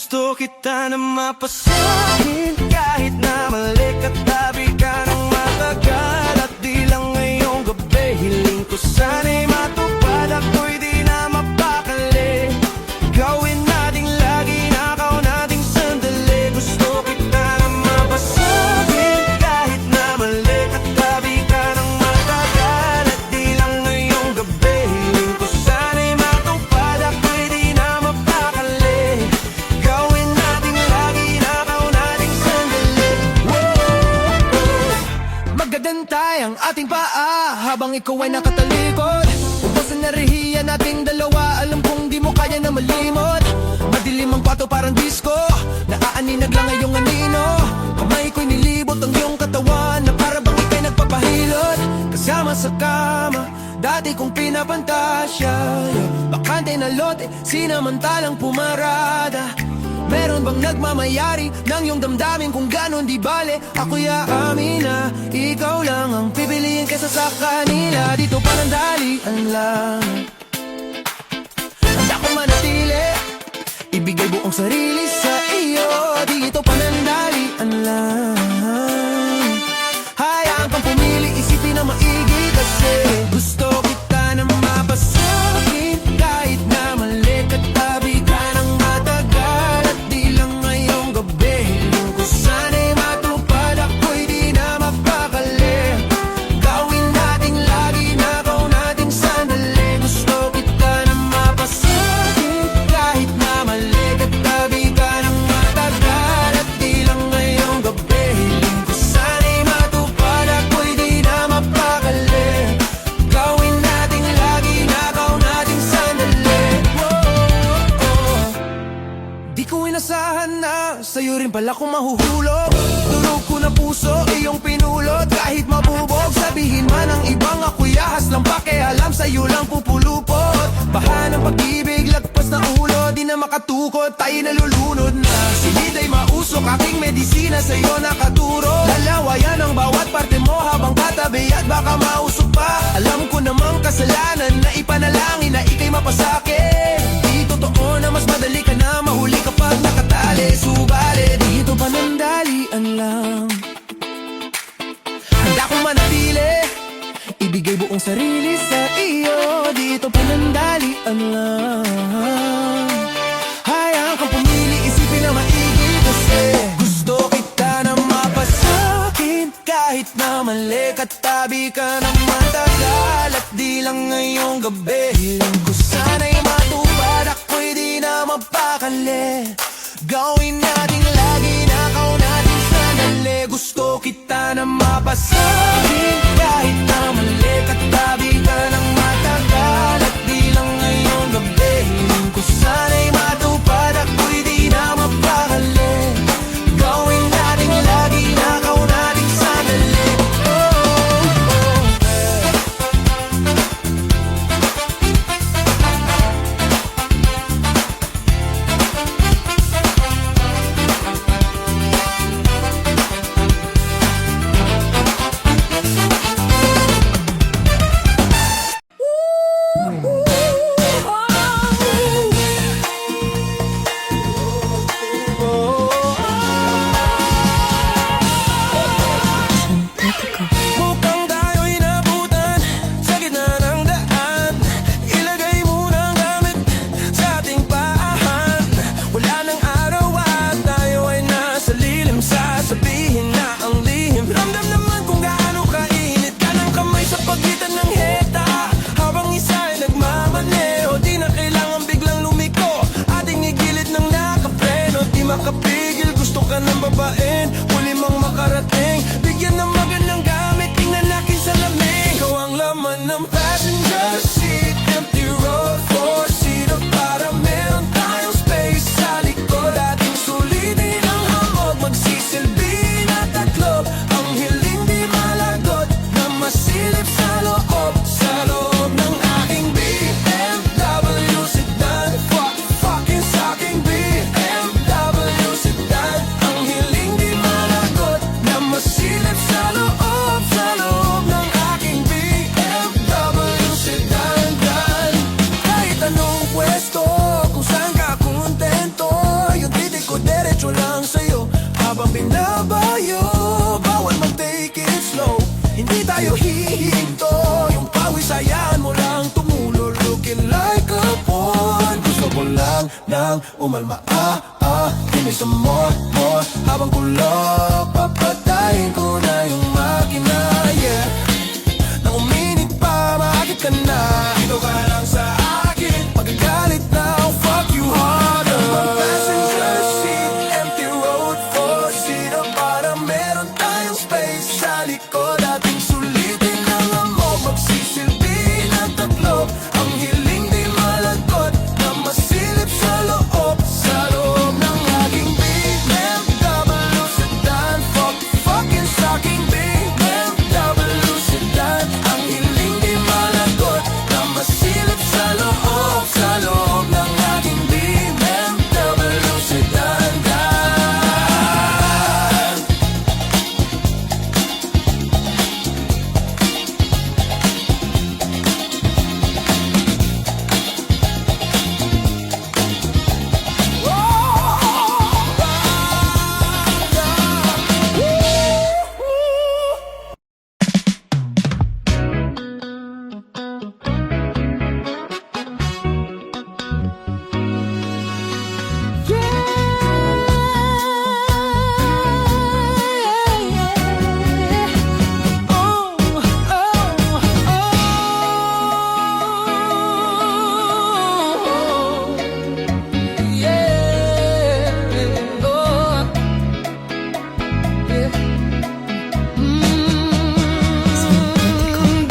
Gusto kita na mapasakin kahit na mali katabi ka ng matagal. At di lang ngayong gabi, hiling ko sana'y matupad. Ako'y di na mapakali, gawin nating lagi, nakaw nating sandali. Gusto kita na mapasakin kahit na mali katabi ka ng matagal. At di lang ngayong gabi, hiling ko sana'y matupad. Ako'y di na mapakali, gawin nating lagi, nakaw nating sandali. Magadantay ang ating paa habang ikaw ay nakatalikod. Ubos ang narehiya nating dalawa, alam kong di mo kaya na malimot. Madilim ang kwarto parang disco, naaaninag lang ay iyong anino. Kamay ko'y nilibot ang iyong katawan, na para bang ika'y nagpapahilot. Kasama sa kama, dati kong pinapantasya, bakante na lote, sinamantalang pumarada. Meron bang nagmamayari ng iyong damdamin kung ganon di bale? Ako'y aamin na ikaw lang ang pipiliin kesa sa kanila. Dito panandalian lang, handa kong manatili, ibigay buong sarili sa iyo. Dito panandalian lang, hayaan kang pumili, isipin na maigi. Kasi gusto kita na mapasakin kahit na mali katabi ka ng matagal. At di lang ngayong gabi, hiling ko sana'y matupad. Ako'y di na mapakali, gawin nating lagi, nakaw nating sandali. Gusto kita na mapasakin kahit na mali katabi ka ng matagal. At di lang ngayong gabi, hiling ko sana'y matupad. Ako'y di na mapakali, gawin nating lagi, nakaw nating sandali. Di ko inasahan na sa'yo rin pala kung mahuhulog. Durog ko na puso, iyong pinulot. Kahit mabubog, sabihin man ng ibang ako'y ahas lang, pakialam sa'yo lang pupulupot. Baha ng pag-ibig, lagpas na ulo, di na makatukot, tayo nalulunod na. Silid ay mausok, aking medisina sa'yo nakaturo. Lalawayan ang bawat parte mo habang katabi at baka mausok pa. Alam ko namang kasalanan na ipanalangin na ika'y mapasakin. Di totoo na mas madali ka na mahuli kapag nakatali. Subalit dito panandalian lang, handa kong manatili, ibigay buong sarili sa iyo. Dito panandalian lang, hayaan kang pumili, isipin na maigi. Kasi gusto kita na mapasakin kahit na mali katabi ka ng matagal. At di lang ngayong gabi, hiling ko sana'y matupad. Ako'y di na mapakali, gawin nating lagi, nakaw nating sandali. Gusto kita na mapasakin kahit na mali katabi ka ng matagal. At di lang ngayong gabi, hiling ko sana'y matupad. Ako'y di na mapakali, gawin nating lagi, nakaw nating sandali. lang nang umalma. Give me some more, more. Habang kulog, papatayin ko na yung makina. Yeah, nang uminit pa, bakit ka na? Dito ka lang sa akin. Pagkagalit na, I'll fuck you harder. Passenger seat, empty road, four seat. Para meron tayong space sa likod. Ating sulitin ang amok, magsisilbi ng tatlo. Ang hiling di malagot na masilip sa loob. Sa loob ng aking BMW sedan. Fucking shocking BMW sedan. Ang hiling di malagot na masilip sa loob. Sa loob ng aking BMW sedan.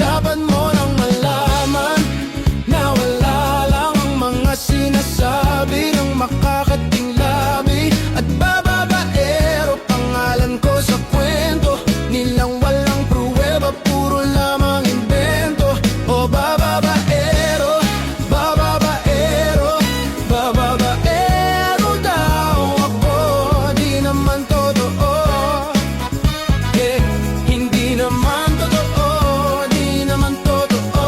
Dapat mo nang malaman na wala lang ang mga sinasabi ng makakating labi at bababaero. Pangalan ko sa kwento nilang walang pruweba, puro lamang invento. O bababaero, bababaero, bababaero daw ako. Di naman totoo. Yeah, hindi naman totoo, di naman totoo.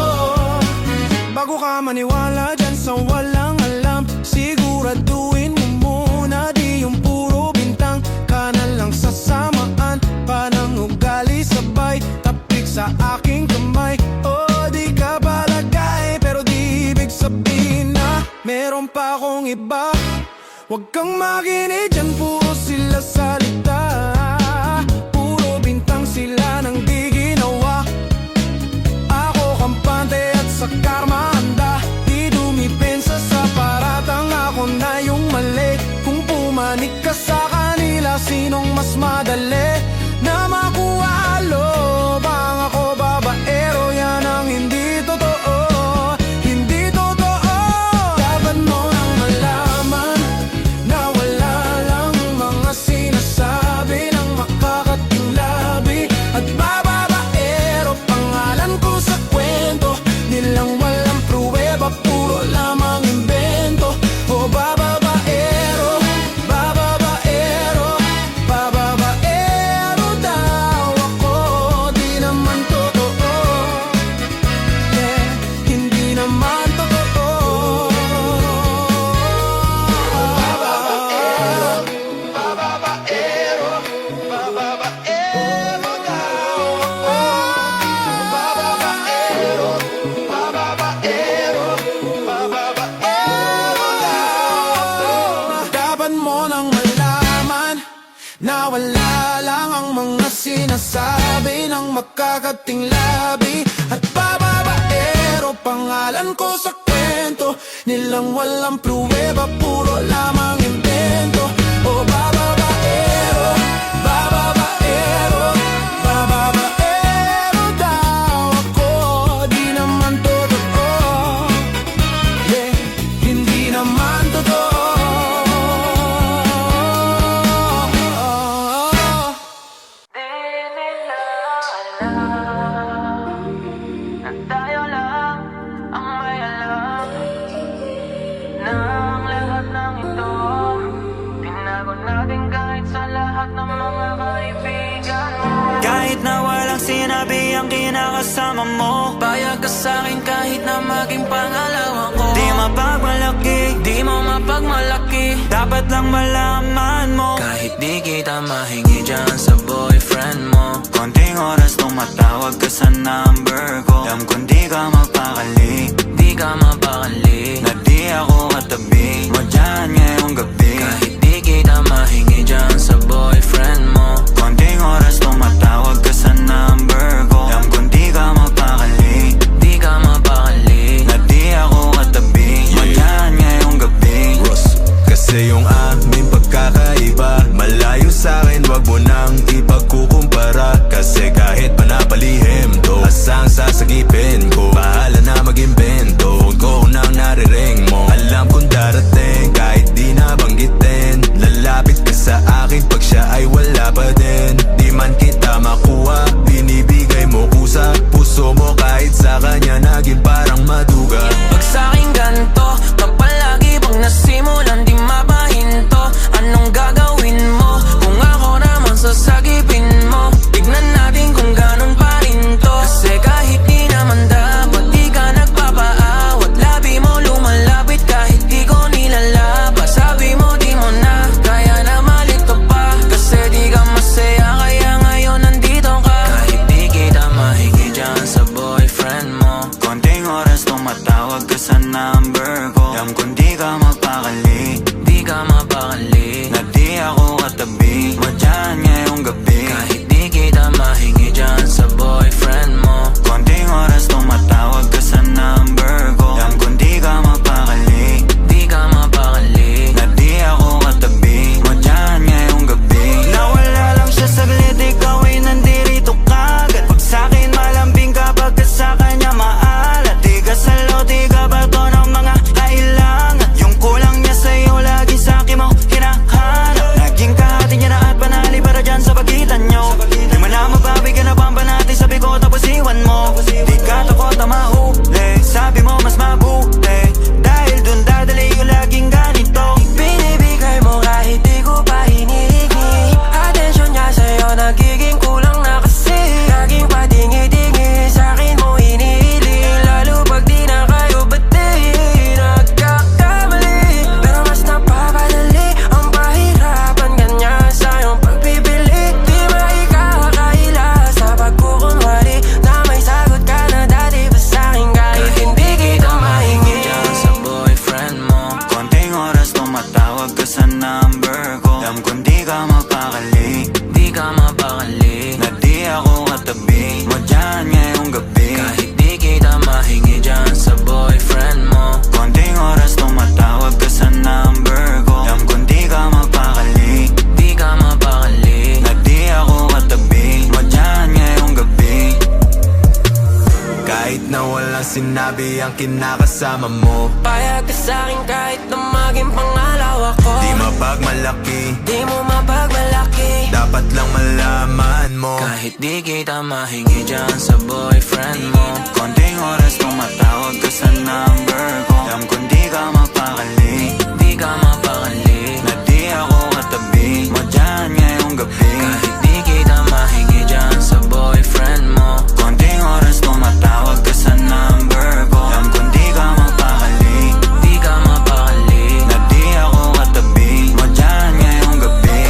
Bago ka maniwala dyan sa walang alam, siguraduhin mo muna di yung puro bintang ka na lang sasamaan. Panang ugali sabay, tapik sa aking kamay. O di ka balagay, pero di ibig sabihin na meron pa akong iba. Huwag kang makinig dyan, puro sila salita. Puro bintang sila nang di ginawa. Ako kampante at sa karma handa. Di dumipensa sa paratang ako na yung mali. Kung pumanik ka sa kanila, sinong mas madali na makuhalo? Bang ako babaero, yan ang hindi totoo. Hindi totoo. Dapat mo nang malaman na wala lang mga sinasabi ng makakating labi at bababaero. Pangalan ko sa kwento nilang walang pruweba, puro lamang invento. O bababaero, bababaero, bababaero daw ako. Di naman totoo. Yeah, hindi naman totoo. Bababaero, bababaero, bababaero daw ako. Bababaero, bababaero, bababaero daw ako. Dapat mo nang malaman na wala lang ang mga sinasabi ng makakating labi at bababaero. Pangalan ko sa kwento nilang walang pruweba, puro lamang invento. O bababaero, bababaero, bababaero daw ako. Di naman totoo. Yeah, hindi naman totoo. Di nila alam na tayo lang ang may alam ng lahat ng ito. Tinago natin kahit sa lahat ng mga kaibigan mo. Kahit na walang sinabi ang kinakasama mo, payag ka sa'kin kahit na maging pangalawa ko. Di mapagmalaki, di mo mapagmalaki. Dapat lang malaman mo, kahit di kita mahingi dyan sa boyfriend mo. Konting oras tumatawag ka sa number ko. Alam kong di ka mapakali, di ka mapakali, na di ako katabi mo dyan ngayong gabi. Kahit di kita mahingi dyan sa boyfriend mo. Konting oras tumatawag ka sa number ko. Alam kong di ka mapakali, di ka mapakali, na di ako katabi mo dyan ngayong gabi. Ross, kasi yung aming pagkakaiba malayo sa'kin, wag mo nang ipagkukumpara. Kasi kahit panapalihim to, asang sasagipin ko, bahala na mag-imbento. Phone ko nang nariring mo, alam kong darating kahit di nabanggitin. Lalapit ka sa akin pag siya ay wala pa din. Di man kita makuha, binibigay mo kusa. Puso mo kahit sa kanya naging parang maduga. Pag sa'king ganto, kapag lagi bang nasimulan di mapahinto, anong gagawin mo kung ako naman sasagipin mo? Tignan natin kung ganun pa rin to. Kasi kahit di naman dapat di ka nagpapaawat, labi mo lumalapit kahit di ko nilalaba. Sabi mo di mo na kaya na malito pa, kasi di ka masaya kaya ngayon nandito ka. Kahit di kita mahingi dyan sa boyfriend mo. Konting oras tumatawag ka sa number ko. Alam kong di ka mapakali, di ka mapakali, na di ako katabi mo dyan ngayong gabi. Kahit di kita mahingi dyan sa boyfriend mo. Konting oras tumatawag ka sa number ko. Alam kong di ka mapakali, di ka mapakali, na di ako katabi mo dyan ngayong gabi. Nawala lang siya saglit, ikaw ay nandirito kagad. Pag sa'kin malambing kapag ka sa kanya maalat. Di ka salo, di ka bato ng mga kailangan. Yung kulang niya sa'yo lagi sa'kin mo hinahanap. Naging kahati niya na at panali para dyan sa pagitan nyo. Di mo na mababigyan na pamba natin, sabi ko tapos iwan mo. Di ka takot na mahuli, sabi mo mas mabuti, dahil dun dadali yung laging ganito. Binibigay mo kahit di ko pa hinihingi. Atensyon niya sa'yo nagiging kulang na kasi. Laging patingi-tingi sa'kin mo hinihiling, lalo pag di na kayo bati. Nagkakamali, pero mas napapadali ang pahirapan kanya sa iyong pagpipili. Di maikakakaila sa pagkukunwari na may sagot ka na dati pa sa'kin kahit hindi kita mahingi dyan sa boyfriend mo. Konting oras tumatawag ka sa number ko. Alam kong di ka mapakali, di ka mapakali, na di ako katabi mo dyan ngayong gabi. Kahit di kita mahingi dyan sa boyfriend mo. Konting oras tumatawag ka sa number ko. Alam kong di ka mapakali, di ka mapakali, na di ako katabi mo dyan ngayong gabi. Kahit na walang sinabi ang kinakasama mo, Payag ka sa'kin kahit na maging pangalawa ko. di mapagmalaki, Di mo mapagmalaki, dapat lang malaman mo. kahit di kita mahingi dyan sa boyfriend mo. Konting oras tumatawag ka sa number ko. Alam kong di ka mapakali, di ka mapakali, na di ako katabi mo dyan ngayong gabi. Kahit di kita mahingi dyan sa boyfriend mo. Konting oras tumatawag ka sa number ko. Alam kong di ka mapakali, di ka mapakali, na di ako katabi mo dyan ngayong gabi.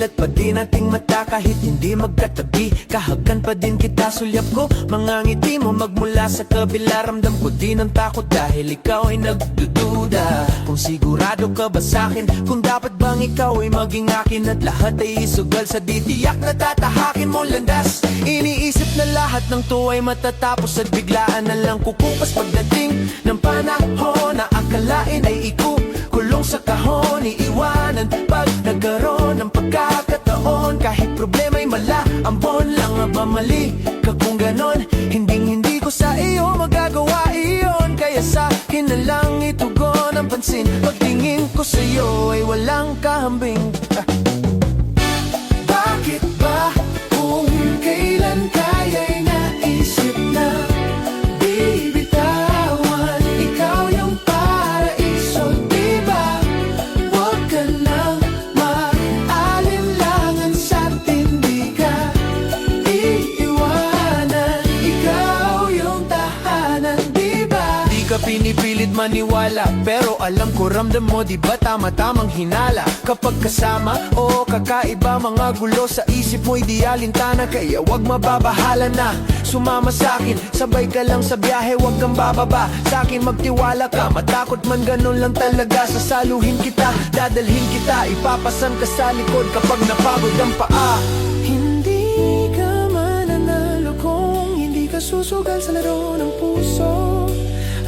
Dilat pa din ating mata kahit hindi magkatabi. Kahagan pa din kita, sulyap ko mga ngiti mo magmula sa kabila. Ramdam ko din ang takot dahil ikaw ay nagdududa kung sigurado ka ba sa'kin, kung dapat bang ikaw ay maging akin. At lahat ay isugal sa ditiyak na tatahakin mo landas. Iniisip na lahat ng to ay matatapos at biglaan na lang kukupas pagdating ng panahon na akalain ay ikukulong sa kahon. Iiwanan pag nagkaroon ng pagkakataon. Kahit problema'y mala, ambon lang nga ba mali ka kung ganon? Hindi ko sa iyo magagawa iyon. Kaya sa akin na lang itugon ang pansin. Pagtingin ko sa iyo ay walang kahambing. Bakit ba kung kailan kaya'y naisip na bibitawan? Ikaw yung paraiso, diba? Huwag ka nang mag-alinlangan sa'tin, di ka iiwanan. Ikaw yung tahanan, diba? Di ka pinipilit maniwala, pero alam ko ramdam mo, diba tama-tamang hinala? Kapag kasama o kakaiba, mga gulo sa isip mo'y di alintana. Kaya wag mababahala na sumama sa'kin, sabay ka lang sa biyahe, wag kang bababa sa'kin, magtiwala ka. Matakot man ganun lang talaga, sasaluhin kita, dadalhin kita, ipapasan ka sa likod kapag napagod ang paa. Hindi ka mananalo kung hindi ka susugal sa laro ng puso.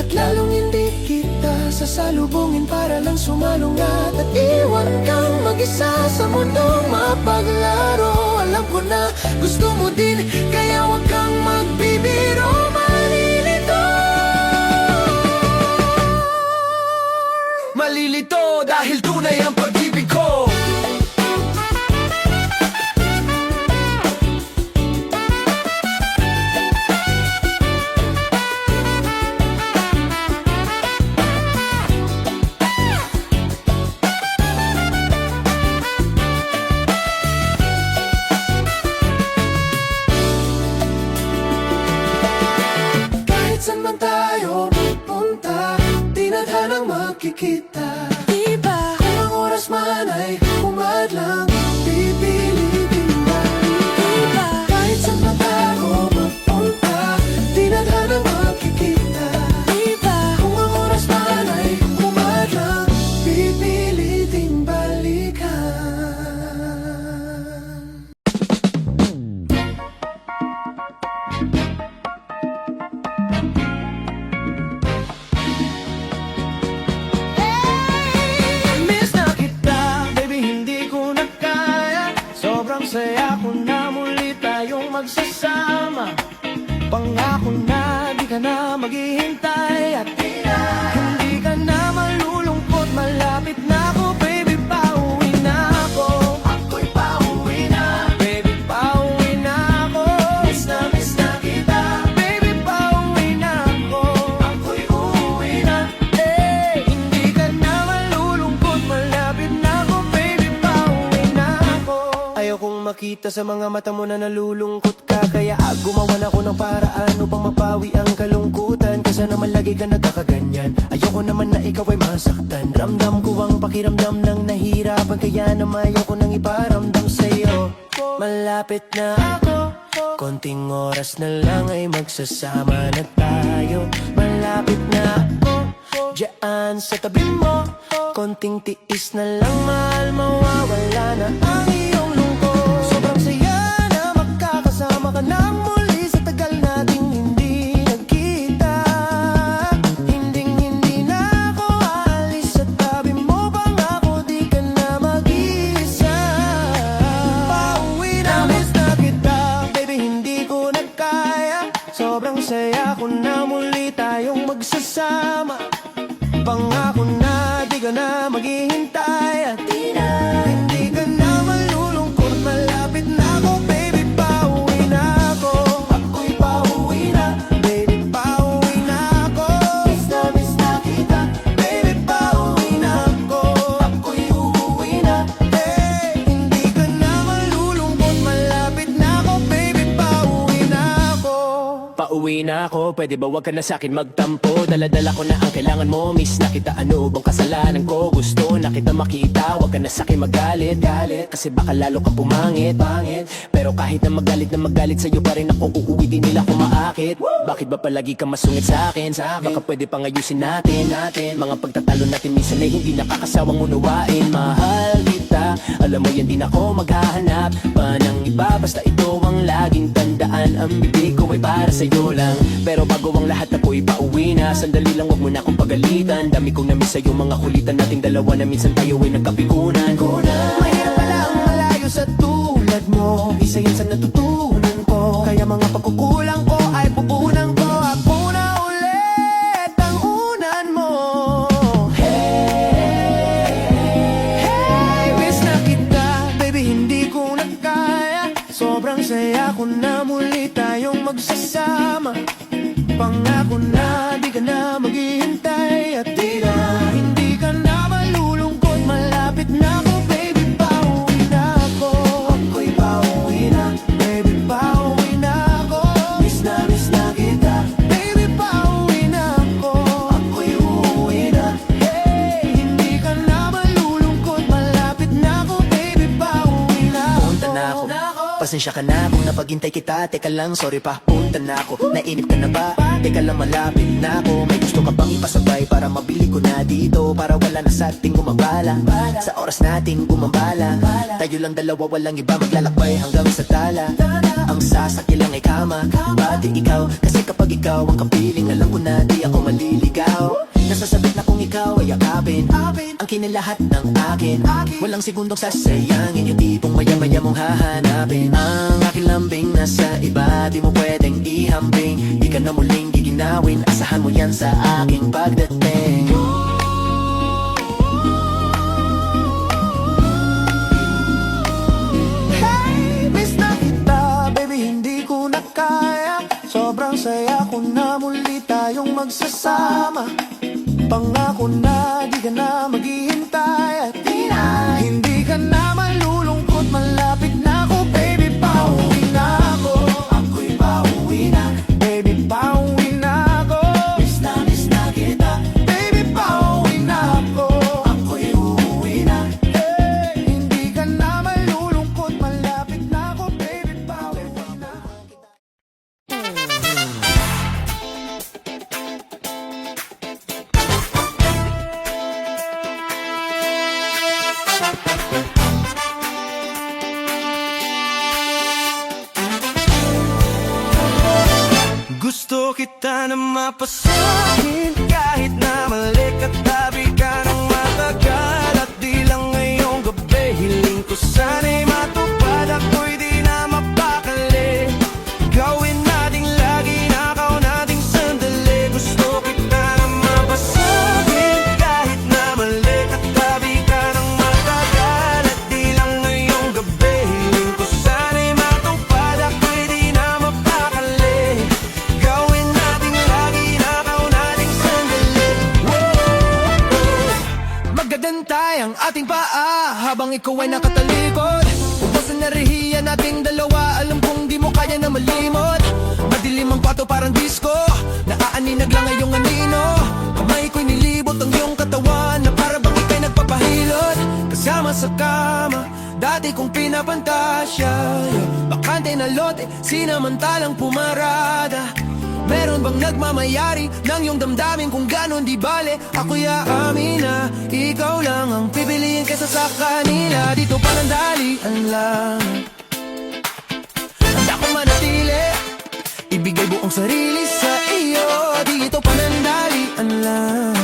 At lalong hindi kita sasalubungin para lang sumalungat at iwan kang mag-isa sa mundong mapaglaro. Alam ko na gusto mo din, kaya wag kang magbibiro, malilito. Malilito dahil tunay ang pag-ibig ko. Saan man tayo pupunta, tinadhanang magkikita. Diba? Kung ang oras man ay humadlang, pipilitin balik. Diba? Kahit saan man tayo pupunta, tinadhanang magkikita. Diba? Kung ang oras man ay humadlang, pipilitin balikan. Miss na kita, baby, hindi ko na kaya. Sobrang saya ko na muli tayong magsasama. Pangako na di ka na maghihintay at hindi ka na malulungkot. Malapit na ako, baby, pauwi na ako. Ako'y pauwi na, baby, pauwi na ako. Miss na kita, baby, pauwi na ako. Ako'y uuwi na. Hindi ka na malulungkot. Malapit na ako, baby, pauwi na ako. Ayokong makita sa mga mata mo na nalulungkot ka, kaya gumawa na ako ng paraan upang mapawi ang kalungkutan. Kasi naman lagi ka nagkakaganyan, ayoko naman na ikaw ay masaktan. Ramdam ko ang pakiramdam ng nahihirapan, kaya naman ayoko nang iparamdam sa'yo. Malapit na ako, konting oras na lang ay magsasama na tayo. Malapit na ako, diyan sa tabi mo. Konting tiis na lang, mahal, mawawala na ang iyong lungkot. Sobrang saya na makakasama ka nang muli sa tagal nating hindi nagkita. Hinding-hindi na ako aalis sa tabi mo. Pangako di ka na mag-iisa. Pauwi na, miss na kita, baby, hindi ko na kaya. Sobrang saya ko na muli tayong magsasama. Pangako na di ka na maghihintay at hindi ka na malulungkot. pauwi na ako. Pwede ba wag ka na sa'kin magtampo? Dala-dala ko na ang kailangan mo. Miss na kita, ano bang kasalanan ko? Gusto na kita makita, wag ka na sa'kin magalit. Kasi baka lalo kang pumangit. Pero kahit na magalit sa'yo pa rin ako, uuwi din nila kung maakit. Bakit ba palagi ka masungit sa'kin? Baka pwede pang ayusin natin. Mga pagtatalo natin minsan ay hindi nakakasawang unawain. Mahal kita, alam mo yan din ako maghahanap pa ng iba. Basta ito ang laging tandaan, ang bibig ko ay para sa'yo lang. Pero bago ang lahat ako'y pauwi na. Sandali lang, wag mo na akong pagalitan. Dami kong namiss sa'yo, mga kulitan nating dalawa na minsan tayo ay nagkapikunan. Mahirap pala ang malayo sa tulad mo. Isa yan sa natutunan ko. Kaya mga pagkukulang ko ay pupunan ko. Ako na ulit ang unan mo. Hey, miss na kita, baby, hindi ko na kaya. Sobrang saya ko na muli tayong magsasama. Pangako na di ka na maghihintay. At di na, hindi ka na malulungkot. Malapit na ako, baby, pauwi na ako. Ako'y pauwi na, baby, pauwi na ako. Miss na kita, baby, pauwi na ako. Ako'y uuwi na. Hey, hindi ka na malulungkot. Malapit na ako, baby, pauwi na ako. Punta na ako, pasensya ka na kung napaghintay kita. Teka lang, sorry pa, punta na ako. Nainip ka na ba? Teka lang, malapit na ako. May gusto ka bang ipasabay para mabili ko na dito? Para wala na sa ating gumabala, sa oras nating bumabala. Tayo lang dalawa, walang iba, maglalakbay hanggang sa tala. Ang sasakyan lang ay kama, pati ikaw. Kasi kapag ikaw ang kapiling, alam ko na di ako maliligaw. Nasasabit na kung ikaw ay yakapin ang kinilahat ng akin. Walang segundong sasayangin, yung tipong maya-maya mong hahanapin. Ang aking lambing nasa iba, di mo pwedeng ihambing. Di ka na muling giginawin, asahan mo yan sa aking pagdating. Hey, miss na kita, baby, hindi ko na kaya. Sobrang saya ko na muli tayong magsasama. Pangako na di ka na maghihintay. At di na, hindi ka na malulungkot. Malapit na ako, baby, pauwi na ako. Ako'y pauwi na, baby, pauwi na ako. Miss na kita, baby, pauwi na ako. Ako'y uuwi na. Hey, hindi ka na malulungkot. Malapit na ako, baby, pauwi na kita. Gusto kita na mapasakin kahit na mali ka, tabi ka ng matagal. At di lang ngayong gabi, hiling ko sana'y matupad. Ako'y di na mapakali, gawin nating lagi, nakaw nating sandali. Gusto kita na mapasakin kahit na mali ka, tabi ka ng matagal. At di lang ngayong gabi, hiling ko sana'y matupad. Ako'y di na mapakali, gawin nating lagi, nakaw nating sandali. Magagantay ang ating paa habang ikaw ay nakatalikod. Ubusan na rehiya nating dalawa, alam kong di mo kaya na malimot. Madilim ang kwarto parang disco, naaaninag lang ang iyong anino. Kamay ko'y nilibot ang iyong katawan, na para bang ika'y nagpapahilot. Kasama sa kama, dati kong pinapantasya. Bakante na lote, sinamantalang pumarada. Meron bang nagmamayari ng iyong damdamin kung ganon di bale? Ako'y aamin na ikaw lang ang pipiliin kaysa sa kanila. Dito panandalian lang, handa kong manatili, ibigay buong sarili sa iyo. Dito panandalian lang,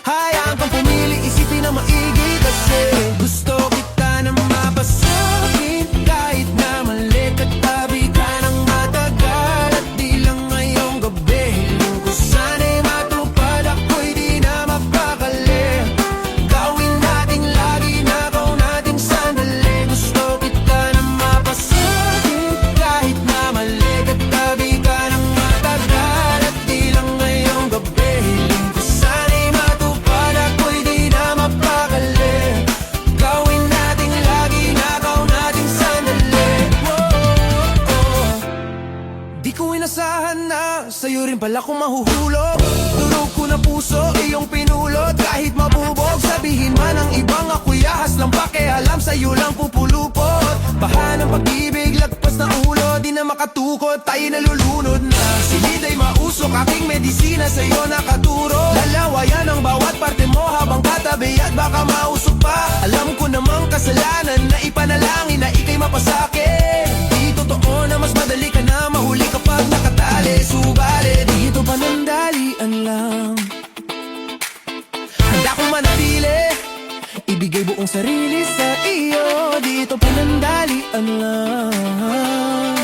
hayaan kang pumili, isipin na maigi. Kasi gusto kita na mapasakin kahit na mali ka, tabi ka ng matagal. At di lang ngayong gabi, hiling ko sana'y matupad. Ako'y di na mapakali, gawin nating lagi, nakaw nating sandali. Gusto kita na mapasakin kahit na mali ka, tabi ka ng matagal. At di lang ngayong gabi, akong mahuhulog. Durog ko na puso, iyong pinulot. Kahit mabubog, sabihin man ng ibang ako'y ahas lang pakialam, sa'yo lang pupulupot. Baha ng pag-ibig, lagpas na ulo, di na makatukot, tayo nalulunod na. Silid ay mausok, aking medisina sa'yo nakaturo. Lalawayan ang bawat parte mo habang katabi at baka mausok pa. Alam ko namang kasalanan na ipanalangin na ika'y mapasakin. Di totoo na mas madali ka na mahuli kapag nakatali. Subalit dito panandalian lang. Handa kong manatili, ibigay buong sarili sa iyo. Dito panandalian lang.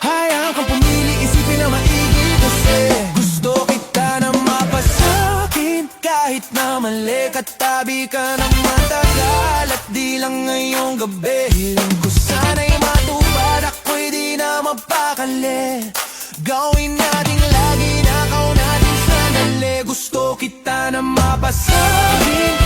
Hayaan kang pumili, isipin na maigi. Kasi gusto kita na mapasakin. Kahit na mali, katabi ka ng matagal. At di lang ngayong gabi, hiling ko sana'y matupad. Ako'y di na mapakali. Gawin nating lagi, nakaw natin sandali. Gusto kita na mapasakin.